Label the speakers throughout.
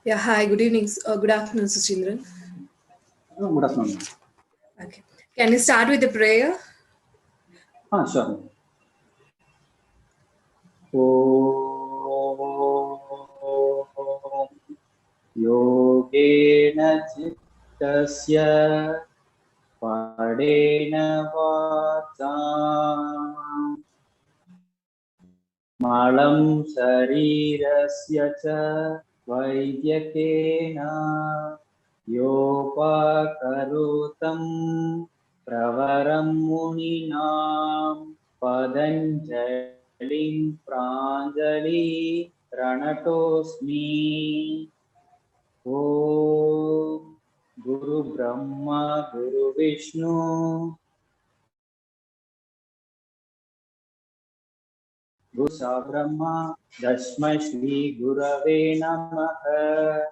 Speaker 1: Yeah, hi, good evening, good afternoon, Suchindran.
Speaker 2: Good afternoon.
Speaker 1: Okay. Can you start with the prayer?
Speaker 2: Sure. Om Yogena Chittasya Padena Vacha Malam Sharirasya Cha Vaidyakena Yopakarutam Pravaram Muninam Padanjalim Pranjali Pranatosmi Om Guru Brahma Guru Vishnu Guru Brahma Dasmai Shri Gurave Namaha.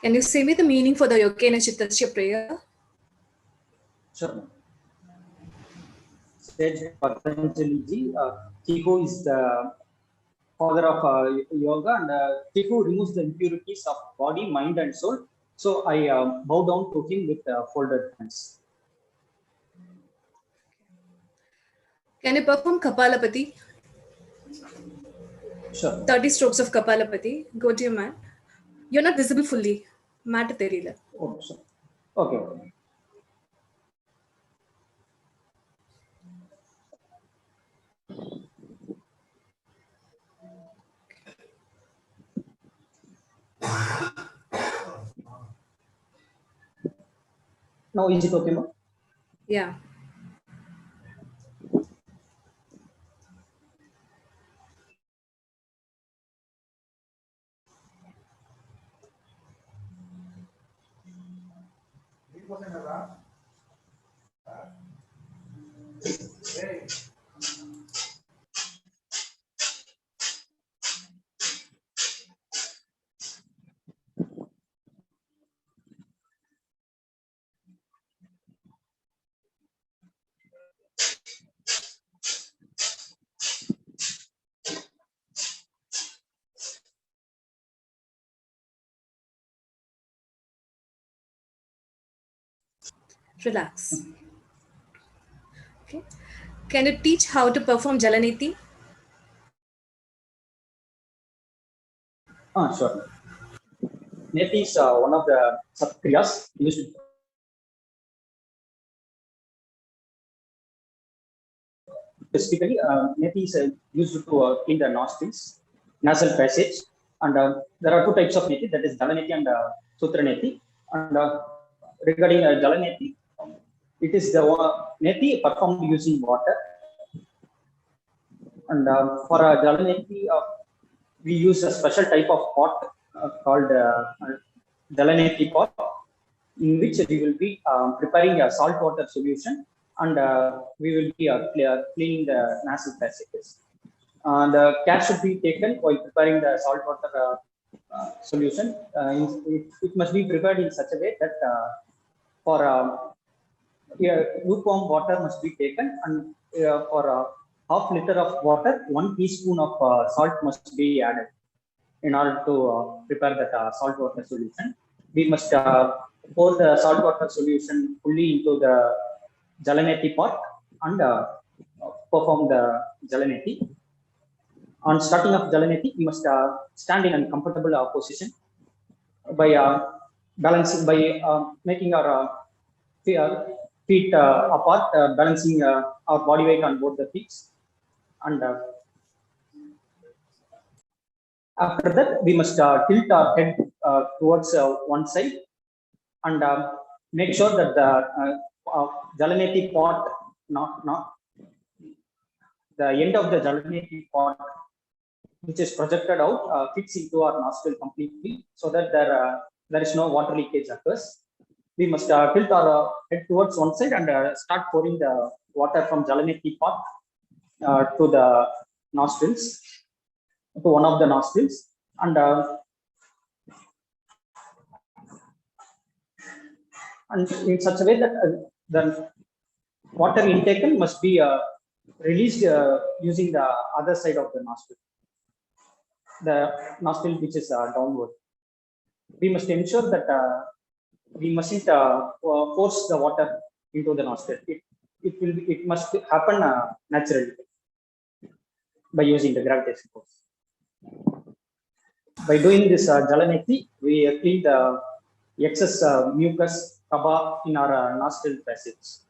Speaker 1: Can you say me the meaning for the Yogena Chittasya prayer?
Speaker 2: Sure. Said Patanjali ji, Chiku is the father of yoga, and Chiku removes the impurities of body, mind, and soul. So I bow down to him with folded hands.
Speaker 1: Can you perform Kapalapati?
Speaker 2: Sure.
Speaker 1: 30 strokes of Kapalapati. Go to your mat. You're not visible fully. Mat therila.
Speaker 2: Oh, sure. Okay. Now is it okay, ma?
Speaker 1: Yeah. Relax. Okay. Can you teach how to perform Jalaneti?
Speaker 2: Sure. Neti is one of the sub-kriyas used. Specifically, neti is used to clean the nostrils, nasal passage, and there are two types of neti, that is Jalaneti and Sutra neti. And regarding Jalaneti, it is the neti performed using water. And for Jalaneti, we use a special type of pot called Jalaneti pot, in which we will be preparing a salt water solution, and we will be cleaning the nasal passages. The care should be taken while preparing the salt water solution. It must be prepared in such a way that for lukewarm water must be taken, and for half liter of water, 1 teaspoon of salt must be added in order to prepare that salt water solution. We must pour the salt water solution fully into the Jalaneti pot and perform the Jalaneti. On starting of Jalaneti, we must stand in a comfortable position by balancing, by making our feet apart, balancing our body weight on both the feet. And after that, we must tilt our head towards one side, and make sure that the Jalaneti pot, not the end of the Jalaneti pot, which is projected out, fits into our nostril completely, so that there is no water leakage occurs. We must tilt our head towards one side and start pouring the water from Jalaneti pot to the nostrils, to one of the nostrils, and in such a way that the water intake must be released using the other side of the nostril. the nostril which is downward. We must ensure that we mustn't force the water into the nostril. It must happen naturally by using the gravitation force. By doing this Jalaneti, we clean the excess mucus kaba in our nostril passage.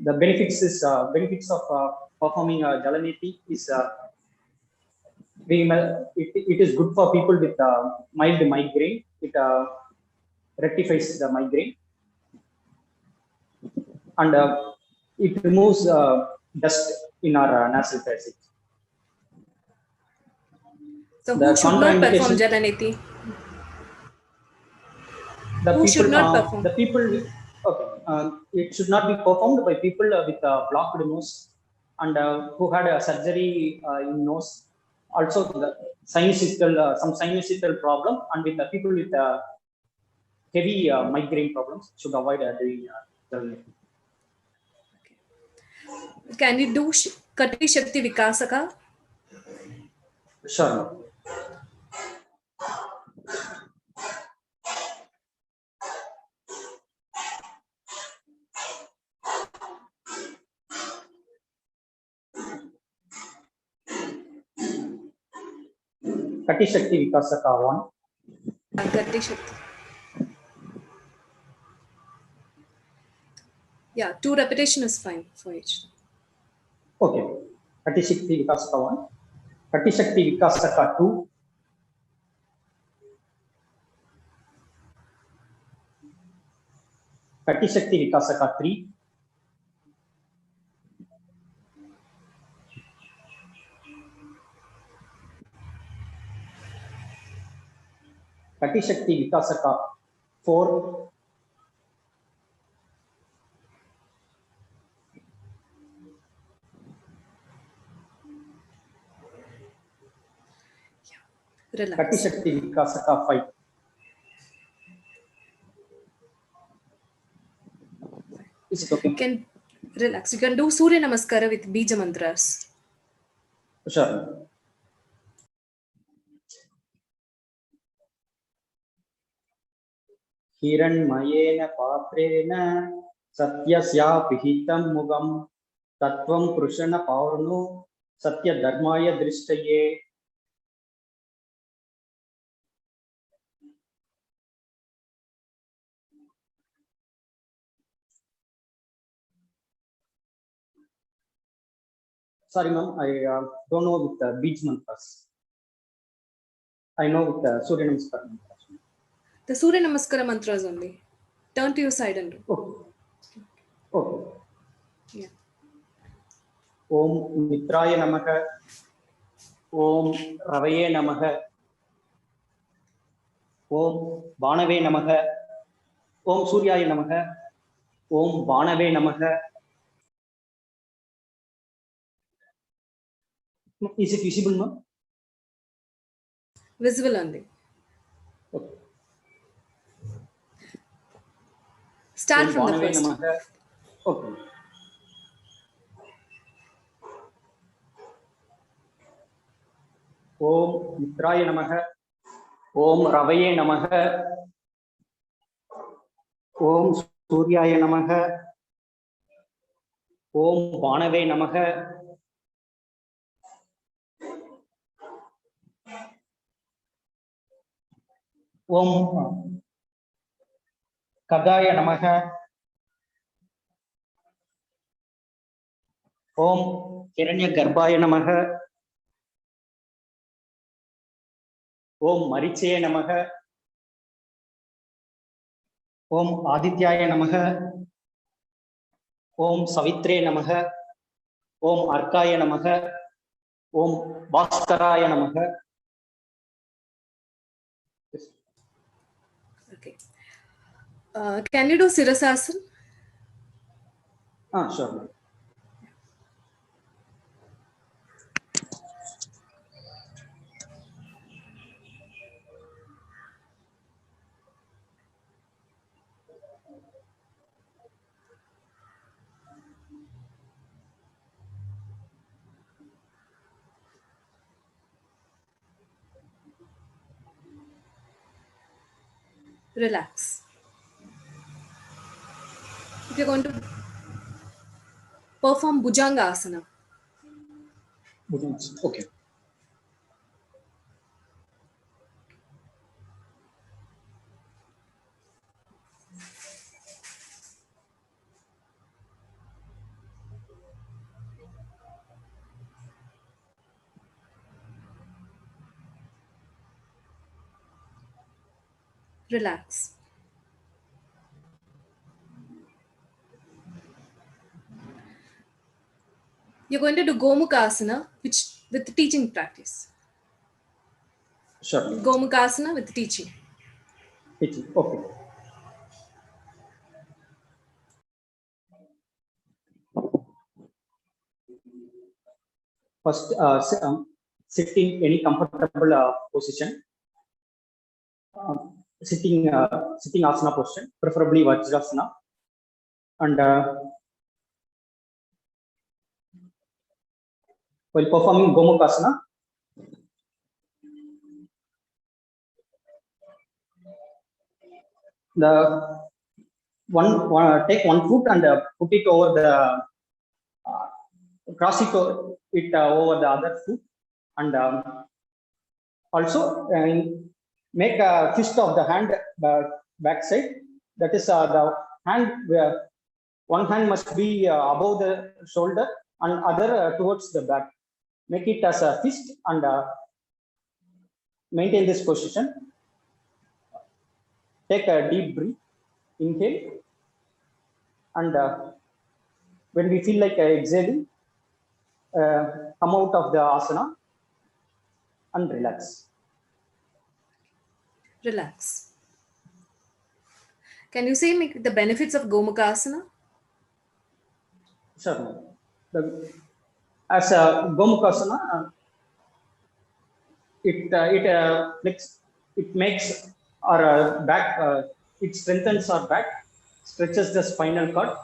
Speaker 2: The benefits of performing Jalaneti is it is good for people with mild migraine. It rectifies the migraine, and it removes dust in our nasal passage.
Speaker 1: So who should not perform Jalaneti? Who should not perform?
Speaker 2: The people, okay, it should not be performed by people with blocked nose and who had a surgery in nose. Also, the some sinusical problem, and with the people with heavy migraine problems should avoid doing Jalaneti.
Speaker 1: Can you do Kati Shakti Vikasaka?
Speaker 2: Sure. Kati Shakti Vikasaka 1.
Speaker 1: Kati Shakti. Yeah, 2 repetition is fine for each.
Speaker 2: Okay. Kati Shakti Vikasaka 1. Kati Shakti Vikasaka 2. Kati Shakti Vikasaka 3. Kati Shakti Vikasaka 4.
Speaker 1: Relax.
Speaker 2: Kati Shakti Vikasaka 5. Is it okay?
Speaker 1: Can relax. You can do Surya Namaskara with Bija Mantras.
Speaker 2: Sure. Hiranmayena patrena satyasya pihitam mugam tattvam prushana paurno satya dharmaya drishtaye. Sorry, ma'am, I don't know with the Bij mantras. I know with the Surya Namaskara mantras.
Speaker 1: The Surya Namaskara mantras only. Turn to your side and do.
Speaker 2: Okay. Okay.
Speaker 1: Yeah.
Speaker 2: Om Mitraya Namaha. Om Ravaye Namaha. Om Banave Namaha. Om Suryaya Namaha. Om Banave Namaha. Is it visible, ma'am?
Speaker 1: Visible only.
Speaker 2: Okay.
Speaker 1: Start
Speaker 2: Om
Speaker 1: from the
Speaker 2: Banave
Speaker 1: first.
Speaker 2: Namaha. Okay. Om Mitraya Namaha. Om Ravaye Namaha. Om Suryaya Namaha. Om Banave Namaha. Om Kadaya Namaha. Om Hiranya Garbhaya Namaha. Om Marichaya Namaha. Om Adityaya Namaha. Om Savitre Namaha. Om Arkaya Namaha. Om Bhaskaraya Namaha.
Speaker 1: Okay. Can you do Sirasasana?
Speaker 2: Sure.
Speaker 1: Relax. If you're going to perform Bhujanga Asana,
Speaker 2: Okay.
Speaker 1: relax. You're going to do Gomukha Asana, which with teaching practice.
Speaker 2: Sure.
Speaker 1: Gomukha Asana with teaching.
Speaker 2: Okay. First, sit in any comfortable position. Sitting asana position, preferably Vajrasana, and while performing Gomukha Asana, take one foot and put it over the cross it over the other foot, and also make a fist of the hand back side. That is the hand where one hand must be above the shoulder and other towards the back. Make it as a fist and maintain this position. Take a deep breath, inhale, and when we feel like exhaling, come out of the asana and relax.
Speaker 1: Relax. Can you say the benefits of Gomukha Asana?
Speaker 2: Sure. As a Gomukha Asana, it makes our back, it strengthens our back, stretches the spinal cord,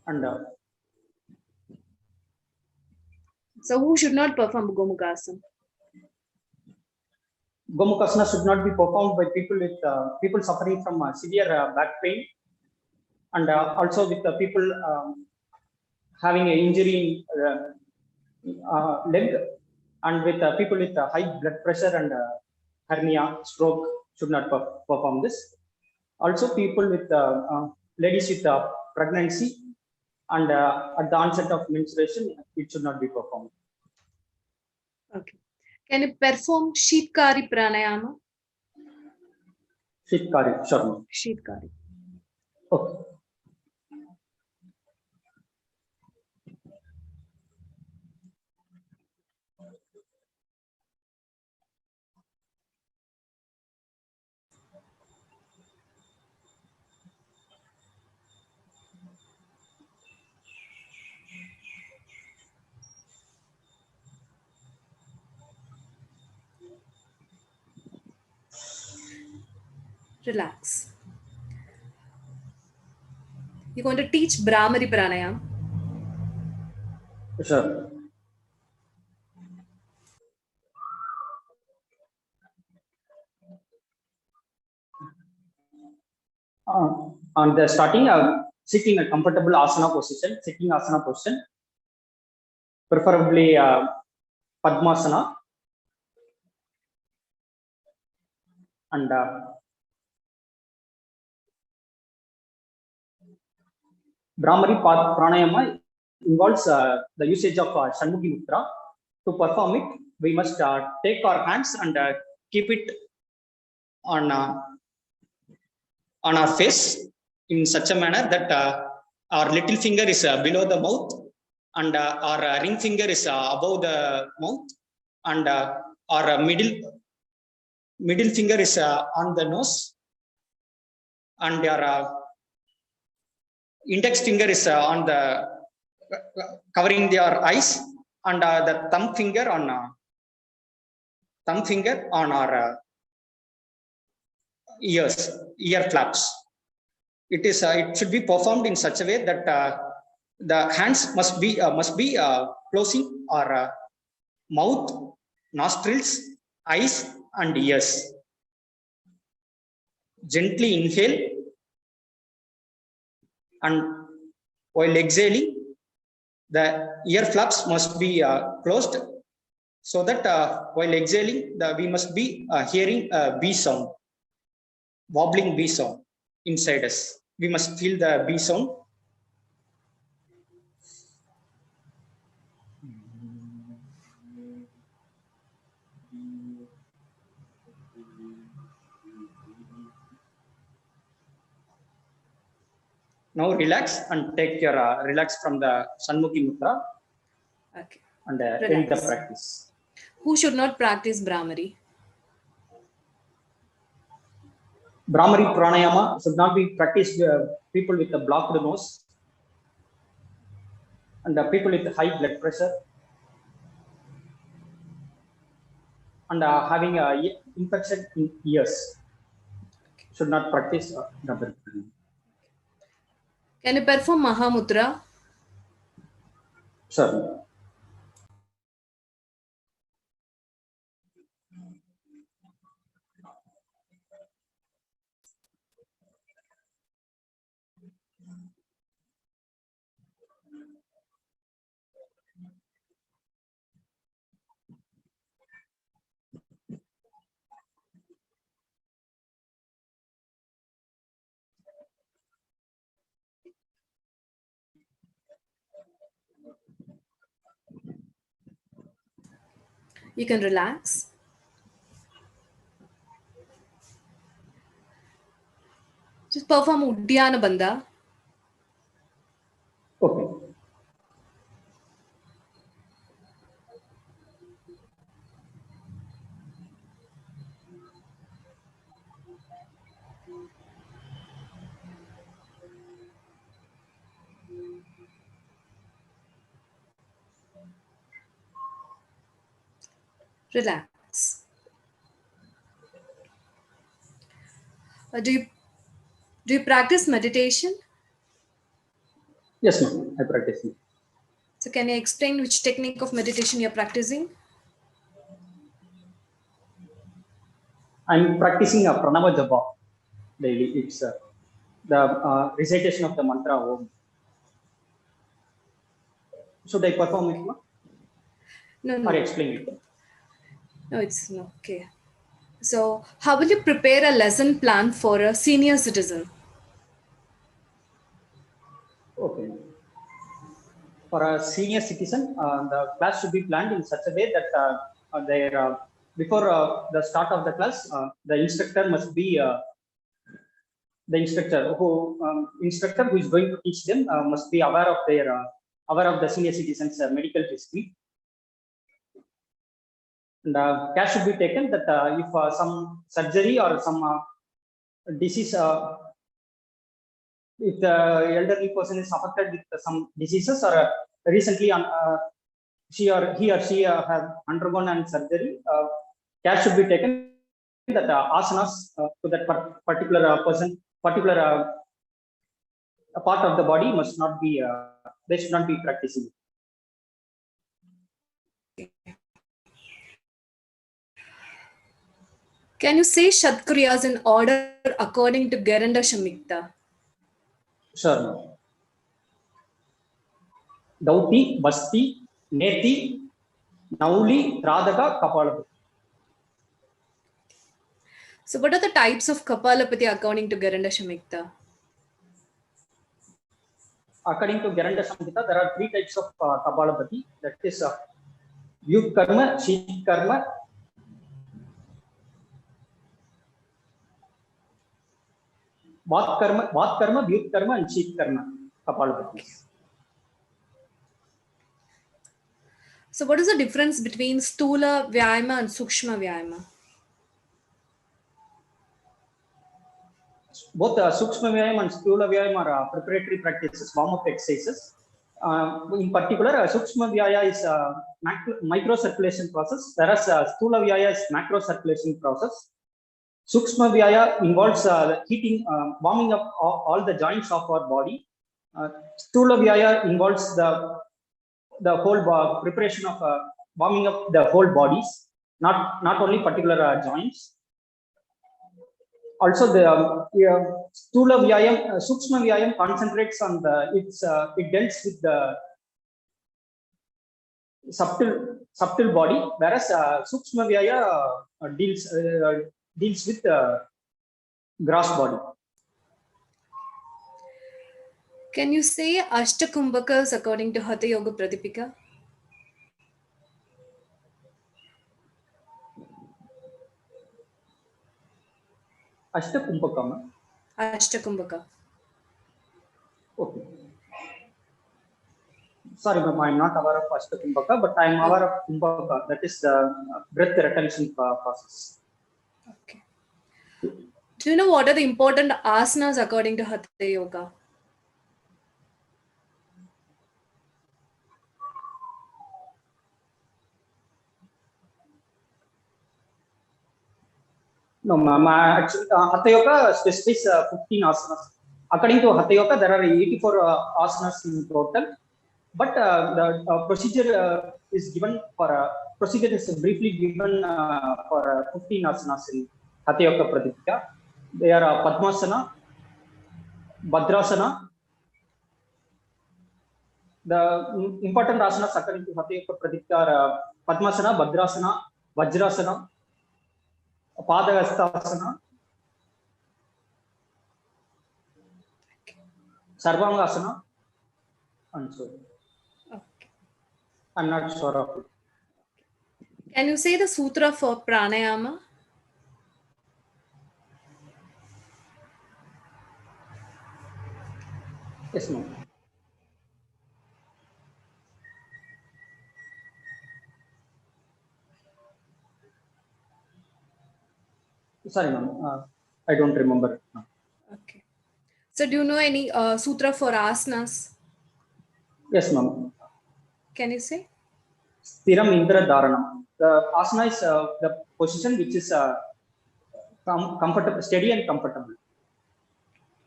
Speaker 2: and
Speaker 1: so who should not perform Gomukha Asana?
Speaker 2: Gomukha Asana should not be performed by people suffering from severe back pain, and also with the people having an injury in leg, and with people with high blood pressure and hernia, stroke should not perform this. Also, people with ladies with pregnancy and at the onset of menstruation, it should not be performed.
Speaker 1: Okay. Can you perform Sheetkari Pranayama?
Speaker 2: Sheetkari, sure.
Speaker 1: Sheetkari.
Speaker 2: Okay.
Speaker 1: Relax. You're going to teach Brahmari Pranayama.
Speaker 2: Sure. On the starting, sit in a comfortable asana position, sitting asana position, preferably Padmasana, and Brahmari Pranayama involves the usage of Shanmukhi Mudra. To perform it, we must take our hands and keep it on our face in such a manner that our little finger is below the mouth, and our ring finger is above the mouth, and our middle finger is on the nose, and our index finger is on the covering their eyes, and the thumb finger on our ear flaps. It should be performed in such a way that the hands must be closing our mouth, nostrils, eyes, and ears. gently inhale, and while exhaling, the ear flaps must be closed, so that while exhaling, we must be hearing a B sound, wobbling B sound inside us. We must feel the B sound. Now relax and take your relax from the Shanmukhi Mudra.
Speaker 1: Okay.
Speaker 2: And end the practice.
Speaker 1: Who should not practice Brahmari?
Speaker 2: Brahmari pranayama should not be practiced people with a blocked nose and people with high blood pressure and having infection in ears should not practice Brahmari.
Speaker 1: Can you perform Mahamudra?
Speaker 2: Sure.
Speaker 1: You can relax. Just perform Uddiyana Bandha.
Speaker 2: Okay.
Speaker 1: Relax. Do you practice meditation?
Speaker 2: Yes, ma'am. I practice.
Speaker 1: So can you explain which technique of meditation you're practicing?
Speaker 2: I'm practicing a pranava japa daily. It's the recitation of the mantra Om. Should I perform it, ma'am?
Speaker 1: No.
Speaker 2: Or explain it?
Speaker 1: No, it's no. Okay. So how will you prepare a lesson plan for a senior citizen?
Speaker 2: Okay. For a senior citizen, the class should be planned in such a way that before the start of the class, the instructor must be the instructor who is going to teach them must be aware of the senior citizens' medical history. And care should be taken that if some surgery or some disease, if the elderly person is affected with some diseases or recently he or she have undergone an surgery, care should be taken that asanas to that particular person, particular part of the body must not be, they should not be practicing.
Speaker 1: Can you say Shatkriyas in order according to Garanda Shamikta?
Speaker 2: Sure. Dauti, Basti, Neti, Nauli, Radhaka, Kapalapati.
Speaker 1: So what are the types of Kapalapati according to Garanda Shamikta?
Speaker 2: According to Garanda Samhita, there are 3 types of Kapalapati. That is Yug Karma, Sheet Karma, Vat Karma, Vyut Karma, and Sheet Karma Kapalapati.
Speaker 1: So what is the difference between Stula Vyayama and Sukshma Vyayama?
Speaker 2: Both Sukshma Vyayama and Stula Vyayama are preparatory practices, warm-up exercises. In particular, Sukshma Vyaya is microcirculation process, whereas Stula Vyaya is macrocirculation process. Sukshma Vyaya involves heating, warming up all the joints of our body. Stula Vyaya involves the whole preparation of warming up the whole bodies, not only particular joints. Also, the Stula Vyayam, Sukshma Vyayam concentrates on it deals with the subtle body, whereas Sukshma Vyaya deals with the gross body.
Speaker 1: Can you say Ashtakumbhakas according to Hatha Yoga Pradipika?
Speaker 2: Ashtakumbhakam.
Speaker 1: Ashtakumbhaka.
Speaker 2: Okay. Sorry, ma'am, I'm not aware of Ashtakumbhaka, but I'm aware of Kumbhaka. That is the breath retention process.
Speaker 1: Okay. Do you know what are the important asanas according to Hatha Yoga?
Speaker 2: No, ma'am. Actually, Hatha Yoga specifies 15 asanas. According to Hatha Yoga, there are 84 asanas in total. But the procedure is given for procedure is briefly given for 15 asanas in Hatha Yoga Pradipika. They are Padmasana, Bhadrasana. The important asanas according to Hatha Yoga Pradipika are Padmasana, Bhadrasana, Vajrasana, Padahastasana, Sarvangasana, and so.
Speaker 1: Okay.
Speaker 2: I'm not sure of it.
Speaker 1: Can you say the sutra for pranayama?
Speaker 2: Yes, ma'am. Sorry, ma'am. I don't remember it now.
Speaker 1: Okay. So do you know any sutra for asanas?
Speaker 2: Yes, ma'am.
Speaker 1: Can you say?
Speaker 2: Stiram Indra Dharanam. The asana is the position which is comfortable, steady and comfortable.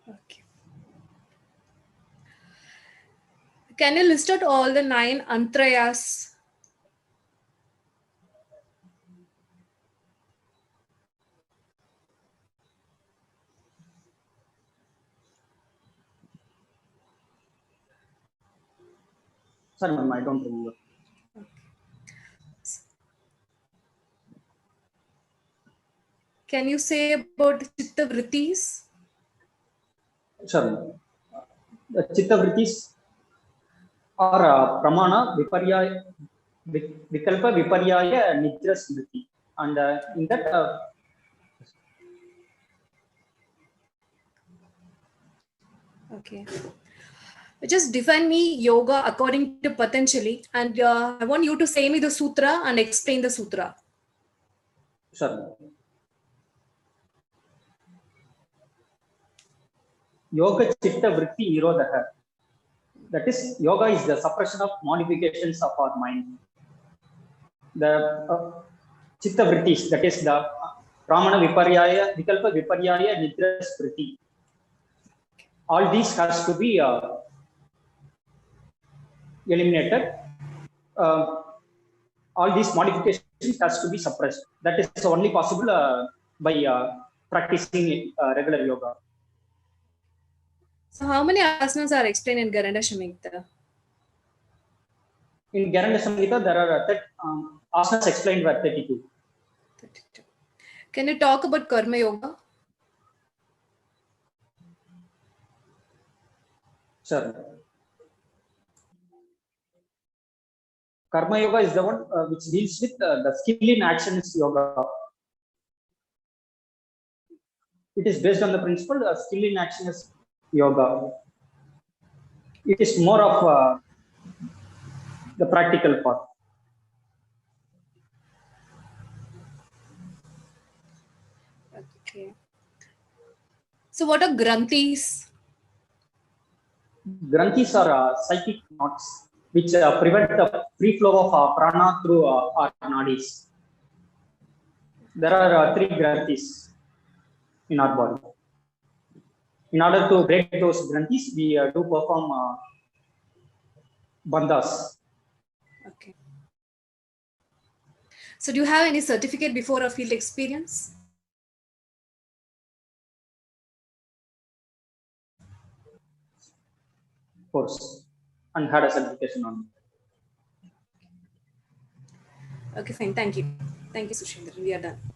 Speaker 1: Okay. Can you list out all the 9 antrayas?
Speaker 2: Sorry, ma'am, I don't remember.
Speaker 1: Can you say about chitta vrittis?
Speaker 2: Sure. The chitta vrittis are pramana, viparyaya, vikalpa, viparyaya, nidra smriti. And in that,
Speaker 1: Okay. Just define me yoga according to Patanjali, and I want you to say me the sutra and explain the sutra.
Speaker 2: sure. Yoga chitta vritti nirodha. That is, yoga is the suppression of modifications of our mind. The chitta vrittis, that is the pramana viparyaya, vikalpa viparyaya, nidra smriti. All these has to be eliminated. All these modifications has to be suppressed. That is only possible by practicing regular yoga.
Speaker 1: So how many asanas are explained in Garanda Samhita?
Speaker 2: In Garanda Samhita, there are asanas explained by 32.
Speaker 1: 32. Can you talk about Karma Yoga?
Speaker 2: Sure. Karma Yoga is the one which deals with the skill in actions yoga. It is based on the principle skill in action is yoga. It is more of the practical part.
Speaker 1: Okay. So what are Granthis?
Speaker 2: Granthis are psychic knots which prevent the free flow of prana through our nadis. There are 3 Granthis in our body. In order to break those Granthis, we do perform bandhas.
Speaker 1: Okay. So do you have any certificate before a field experience?
Speaker 2: course and had a certification on it.
Speaker 1: Okay, fine. Thank you. Thank you, Sushindra. We are done.